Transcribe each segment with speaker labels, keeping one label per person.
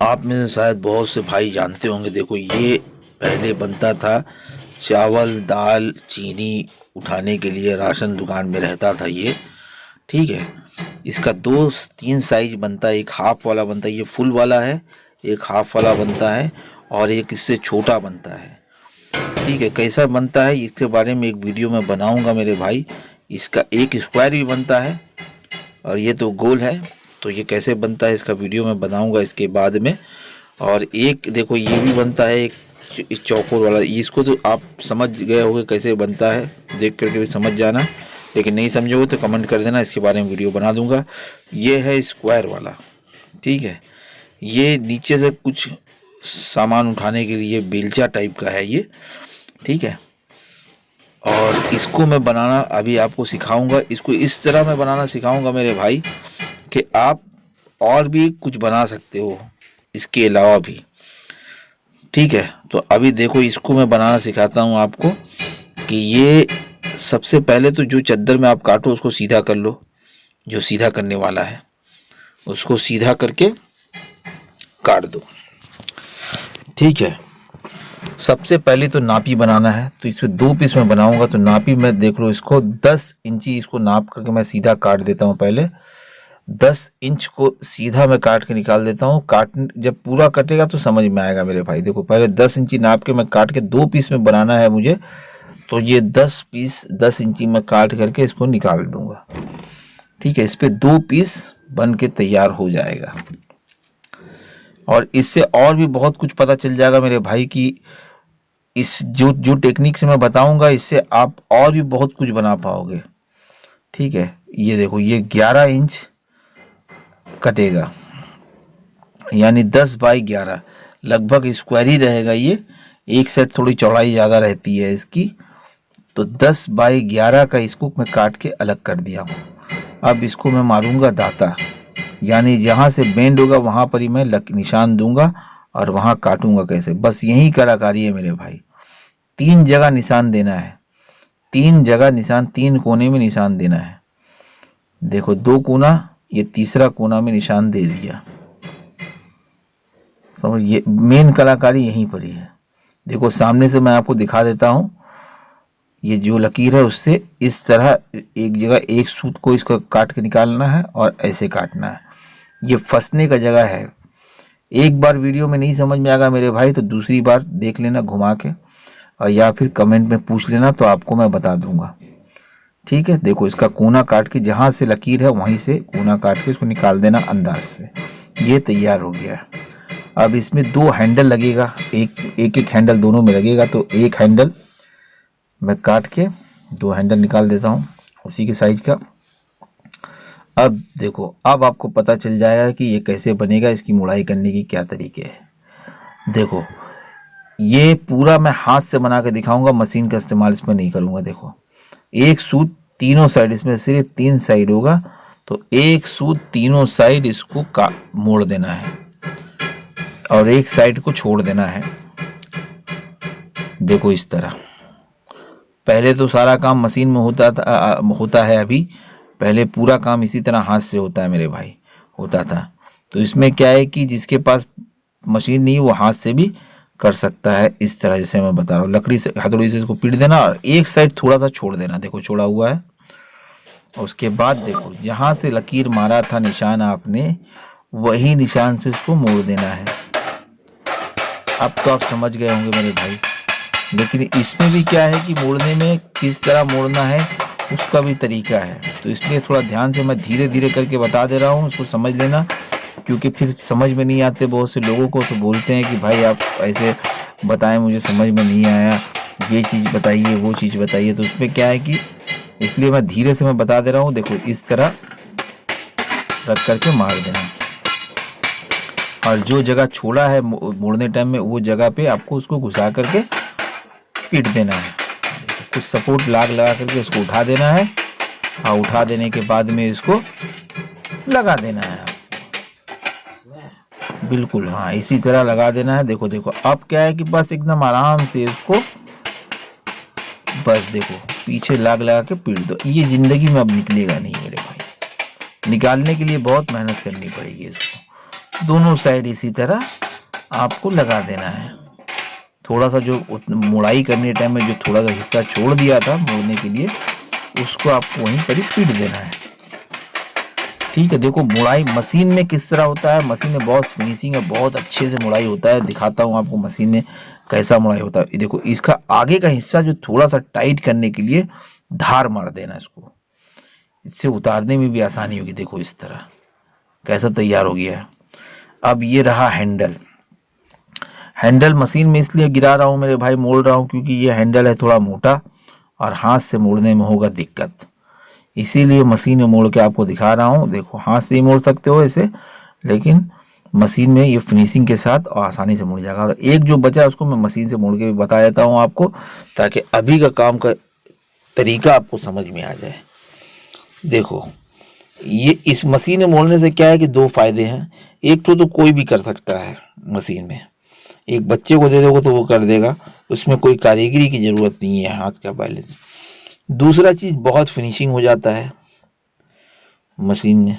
Speaker 1: आप में से शायद बहुत से भाई जानते होंगे। देखो, ये पहले बनता था चावल दाल चीनी उठाने के लिए, राशन दुकान में रहता था ये। ठीक है, इसका दो तीन साइज बनता है। एक हाफ वाला बनता है, ये फुल वाला है। एक हाफ वाला बनता है और एक इससे छोटा बनता है। ठीक है, कैसा बनता है इसके बारे में एक वीडियो मैं बनाऊंगा मेरे भाई। इसका एक स्क्वायर भी बनता है और ये तो गोल है। तो ये कैसे बनता है इसका वीडियो मैं बनाऊंगा इसके बाद में। और एक देखो ये भी बनता है, एक चौकोर वाला। इसको तो आप समझ गए होंगे कैसे बनता है, देख करके भी समझ जाना। लेकिन नहीं समझोगे तो कमेंट कर देना, इसके बारे में वीडियो बना दूंगा। ये है स्क्वायर वाला। ठीक है, ये नीचे से कुछ सामान उठाने के लिए बेलचा टाइप का है ये। ठीक है, और इसको मैं बनाना अभी आपको सिखाऊंगा। इसको इस तरह मैं बनाना सिखाऊंगा मेरे भाई कि आप और भी कुछ बना सकते हो इसके अलावा भी। ठीक है, तो अभी देखो इसको मैं बनाना सिखाता हूँ आपको कि ये सबसे पहले तो जो चद्दर में आप काटो उसको सीधा कर लो। जो सीधा करने वाला है उसको सीधा करके काट दो। ठीक है, सबसे पहले तो नापी बनाना है। तो इसमें दो पीस में बनाऊंगा, तो नापी में देख लो इसको 10 इंची इसको नाप करके मैं सीधा काट देता हूँ। पहले 10 इंच को सीधा मैं काट के निकाल देता हूँ। काट जब पूरा कटेगा तो समझ में आएगा मेरे भाई। देखो पहले 10 इंची नाप के मैं काट के दो पीस में बनाना है मुझे। तो ये 10 पीस 10 इंची में काट करके इसको निकाल दूंगा। ठीक है, इस पे दो पीस बन के तैयार हो जाएगा। और इससे और भी बहुत कुछ पता चल जाएगा मेरे भाई की इस जो जो टेक्निक से मैं बताऊंगा इससे आप और भी बहुत कुछ बना पाओगे। ठीक है, ये देखो ये 11 इंच कटेगा, यानी 10 बाई 11 लगभग स्क्वायर ही रहेगा ये। एक साइड थोड़ी चौड़ाई ज़्यादा रहती है इसकी। तो 10 बाई 11 का इसको मैं काट के अलग कर दिया हूँ। अब इसको मैं मारूंगा दाता, यानी जहाँ से बेंड होगा वहाँ पर ही मैं निशान दूंगा और वहाँ काटूंगा कैसे। बस यही कलाकारी है मेरे भाई। 3 जगह निशान देना है, 3 जगह निशान, 3 कोने में निशान देना है। देखो 2 कोना, ये तीसरा कोना में निशान दे दिया। समझ, ये मेन कलाकारी यहीं पर ही है। देखो सामने से मैं आपको दिखा देता हूँ। ये जो लकीर है उससे इस तरह एक जगह एक सूत को इसको काट के निकालना है और ऐसे काटना है। ये फंसने का जगह है। एक बार वीडियो में नहीं समझ में आएगा मेरे भाई तो दूसरी बार देख लेना घुमा के, और या फिर कमेंट में पूछ लेना तो आपको मैं बता दूंगा। ठीक है, देखो इसका कोना काट के जहाँ से लकीर है वहीं से कोना काट के इसको निकाल देना अंदाज से। ये तैयार हो गया है। अब इसमें 2 हैंडल लगेगा, एक हैंडल दोनों में लगेगा। तो एक हैंडल मैं काट के 2 हैंडल निकाल देता हूँ उसी के साइज का। अब देखो, अब आपको पता चल जाएगा कि ये कैसे बनेगा, इसकी मुड़ाई करने की क्या तरीके है। देखो ये पूरा मैं हाथ से बना के दिखाऊंगा, मशीन का इस्तेमाल इसमें नहीं करूंगा। देखो एक सूत तीनों साइड, इसमें सिर्फ 3 साइड होगा। तो एक सूत तीनों साइड इसको मोड़ देना है और एक साइड को छोड़ देना है। देखो इस तरह। पहले तो सारा काम मशीन में होता है अभी। पहले पूरा काम इसी तरह हाथ से होता है मेरे भाई, होता था। तो इसमें क्या है कि जिसके पास मशीन नहीं वो हाथ से भी कर सकता है इस तरह, जैसे मैं बता रहा हूँ। लकड़ी से हथौड़ी से इसको पीट देना और एक साइड थोड़ा सा छोड़ देना। देखो छोड़ा हुआ है। उसके बाद देखो जहाँ से लकीर मारा था निशान आपने, वही निशान से इसको मोड़ देना है। अब तो आप समझ गए होंगे मेरे भाई। लेकिन इसमें भी क्या है कि मोड़ने में किस तरह मोड़ना है उसका भी तरीका है। तो इसलिए थोड़ा ध्यान से मैं धीरे धीरे करके बता दे रहा हूँ, उसको समझ लेना। क्योंकि फिर समझ में नहीं आते बहुत से लोगों को, तो बोलते हैं कि भाई आप ऐसे बताएं, मुझे समझ में नहीं आया, ये चीज़ बताइए वो चीज़ बताइए। तो उसमें क्या है कि इसलिए मैं धीरे से मैं बता दे रहा हूँ। देखो इस तरह रख करके मार देना, और जो जगह छोड़ा है मोड़ने टाइम में वो जगह पे आपको उसको घुसा करके पीट देना है। कुछ सपोर्ट लगा करके इसको उठा देना है, और उठा देने के बाद में इसको लगा देना है बिल्कुल। हाँ, इसी तरह लगा देना है। देखो देखो अब क्या है कि बस एकदम आराम से इसको बस देखो पीछे लगा के पीट दो। ये जिंदगी में अब निकलेगा नहीं मेरे भाई। निकालने के लिए बहुत मेहनत करनी पड़ेगी इसको। दोनों साइड इसी तरह आपको लगा देना है। थोड़ा सा जो मोड़ाई करने टाइम में जो थोड़ा सा हिस्सा छोड़ दिया था मोड़ने के लिए, उसको आपको वहीं पर ही पीट देना है। ठीक है, देखो मोड़ाई मशीन में किस तरह होता है, मशीन में बहुत फिनिशिंग है, बहुत अच्छे से मोड़ाई होता है। दिखाता हूँ आपको मशीन में कैसा मोड़ाई होता है। देखो इसका आगे का हिस्सा जो थोड़ा सा टाइट करने के लिए धार मार देना इसको, इससे उतारने में भी आसानी होगी। देखो इस तरह कैसा तैयार हो गया है। अब ये रहा हैंडल। हैंडल मशीन में इसलिए गिरा रहा हूँ मेरे भाई, मोड़ रहा हूँ क्योंकि ये हैंडल है थोड़ा मोटा और हाथ से मोड़ने में होगा दिक्कत, इसीलिए मशीन में मोड़ के आपको दिखा रहा हूँ। देखो हाथ से ही मोड़ सकते हो इसे, लेकिन मशीन में ये फिनिशिंग के साथ और आसानी से मुड़ जाएगा। और एक जो बचा है उसको मैं मशीन से मोड़ के भी बता देता हूँ आपको, ताकि अभी का काम का तरीका आपको समझ में आ जाए। देखो ये इस मशीन में मोड़ने से क्या है कि दो फायदे हैं। एक तो कोई भी कर सकता है मशीन में, एक बच्चे को दे दोगे तो वो कर देगा, उसमें कोई कारीगरी की ज़रूरत नहीं है, हाथ का बैलेंस। दूसरा चीज़ बहुत फिनिशिंग हो जाता है मशीन में।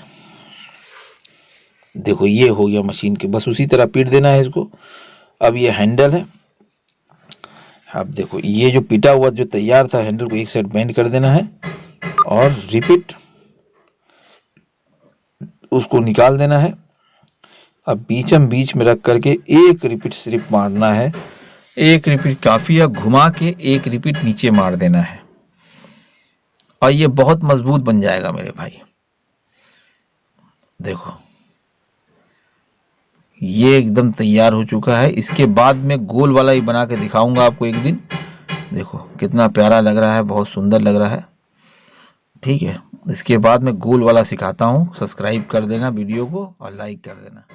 Speaker 1: देखो ये हो गया मशीन के, बस उसी तरह पीट देना है इसको। अब ये हैंडल है, अब देखो ये जो पिटा हुआ जो तैयार था हैंडल को एक साइड बेंड कर देना है और रिपीट उसको निकाल देना है। अब बीच में रख करके एक रिपीट सिर्फ मारना है, एक रिपीट काफ़ी है, घुमा के एक रिपीट नीचे मार देना है और ये बहुत मजबूत बन जाएगा मेरे भाई। देखो ये एकदम तैयार हो चुका है। इसके बाद में गोल वाला ही बना के दिखाऊंगा आपको एक दिन। देखो कितना प्यारा लग रहा है, बहुत सुंदर लग रहा है। ठीक है, इसके बाद में गोल वाला सिखाता हूँ। सब्सक्राइब कर देना वीडियो को और लाइक कर देना।